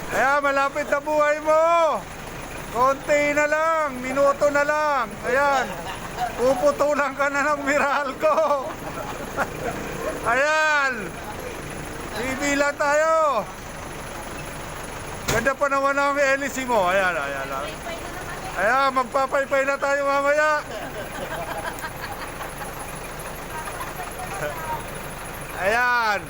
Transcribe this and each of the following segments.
Ayan, malapit na buhay mo. Konti na lang, minuto na lang. Ayan, puputulan ka na ng Meralco. Ayan, bibila tayo. Ganda pa naman ang LC mo. Ayan, ayan lang. Ayan, magpapaypay na tayo mamaya. Ayan.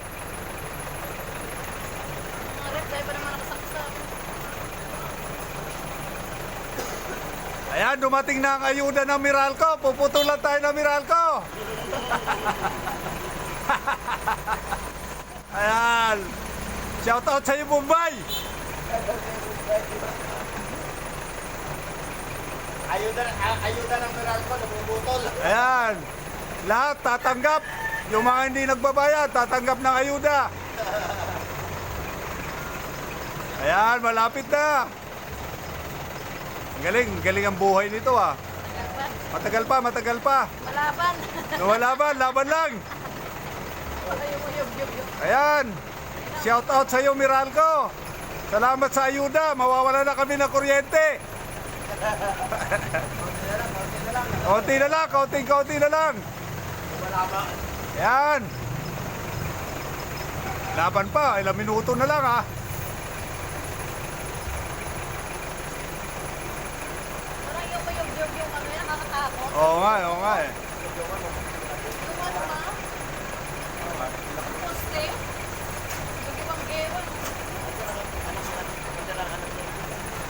Ayan, dumating na ang ayuda ng Meralco. Puputulan tayo ng Meralco. Ayan. Shout out sa iyo, Bombay. Ayuda ng Meralco, nabubutol. Ayan. Lahat tatanggap. Yung mga hindi nagbabayad, tatanggap ng ayuda. Ayan, malapit na. Ang galing ang buhay nito ah. Matagal pa. Malaban. Lumalaban, laban lang. Ayan. Shout out sa iyo, Meralco. Salamat sa ayuda. Mawawala na kami ng kuryente. Kaunti na lang, kaunti na lang. Ayan. Laban pa, ilang minuto na lang ha. Parang yung ano yan, nakakatakot. Oo nga eh. Yung ano ma? Yung poste. Yung iwang-ewan.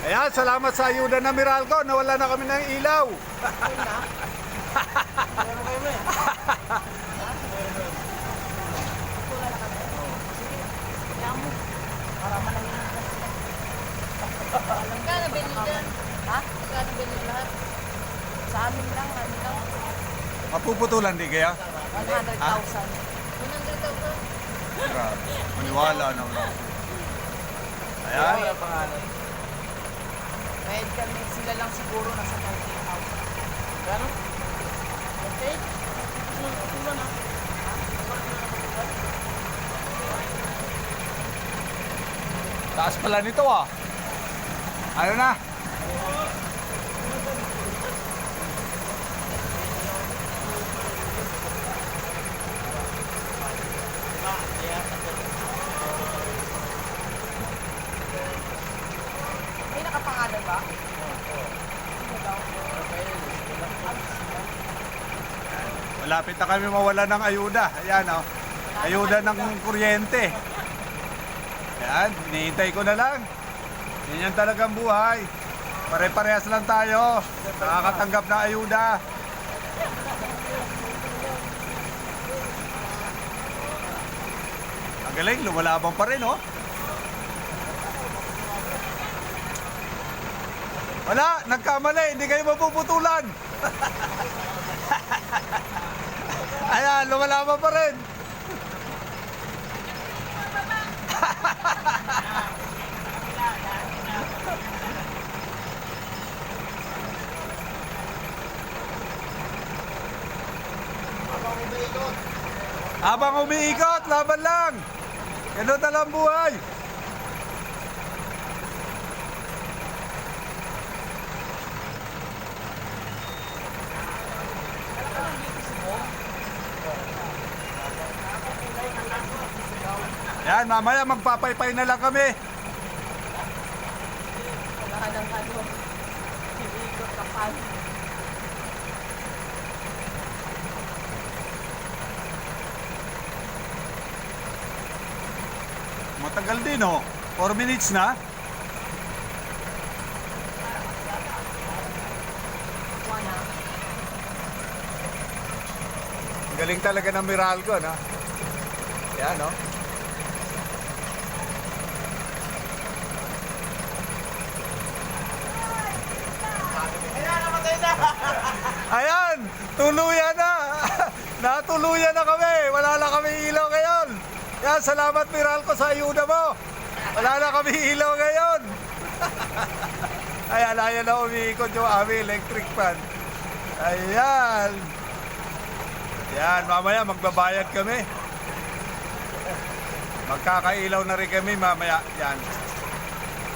Ayan, salamat sa ayuda ng Meralco. Nawala na kami ng ilaw. Magkano bilhin dyan? Ha? Magkano bilhin lahat? Sa amin lang, ano lang. Mapuputulan di kaya? 100,000. 100,000? Grabe. Maniwala naman. Ayan. Kahit kami sila lang siguro nasa 30,000. Gano? Okay? Ano na? Taas pala nito ah. Ano na? May nakapangalan ba? Malapit na kami mawala ng ayuda. Ayan oh. Ayuda ng kuryente. Ayan, hinihintay ko na lang. Yan talagang buhay. Pare-parehas lang tayo. Nakakatanggap na ayuda. Ang galing, lumalabang pa rin oh. Wala, nagkamali, hindi kayo mapuputulan. Ayan, lumalaban pa rin. Habang umiikot, laban lang. Ganun na lang buhay. Yan, mamaya magpapaypay na lang kami. Wala nang ano. Ikot kapal. Matagal din oh. 4 minutes na. Wala. Galing talaga ng Meralco, no? Yan, no? Ayan! Tuluyan na! Natuluyan na kami! Wala na kami ilaw ngayon! Yan, salamat Meralco sa ayuda mo! Wala na kami ilaw ngayon! Ayan, ayan na umiikot yung aming electric fan. Ayan! Yan, mamaya magbabayad kami. Magkakailaw na rin kami mamaya. Yan.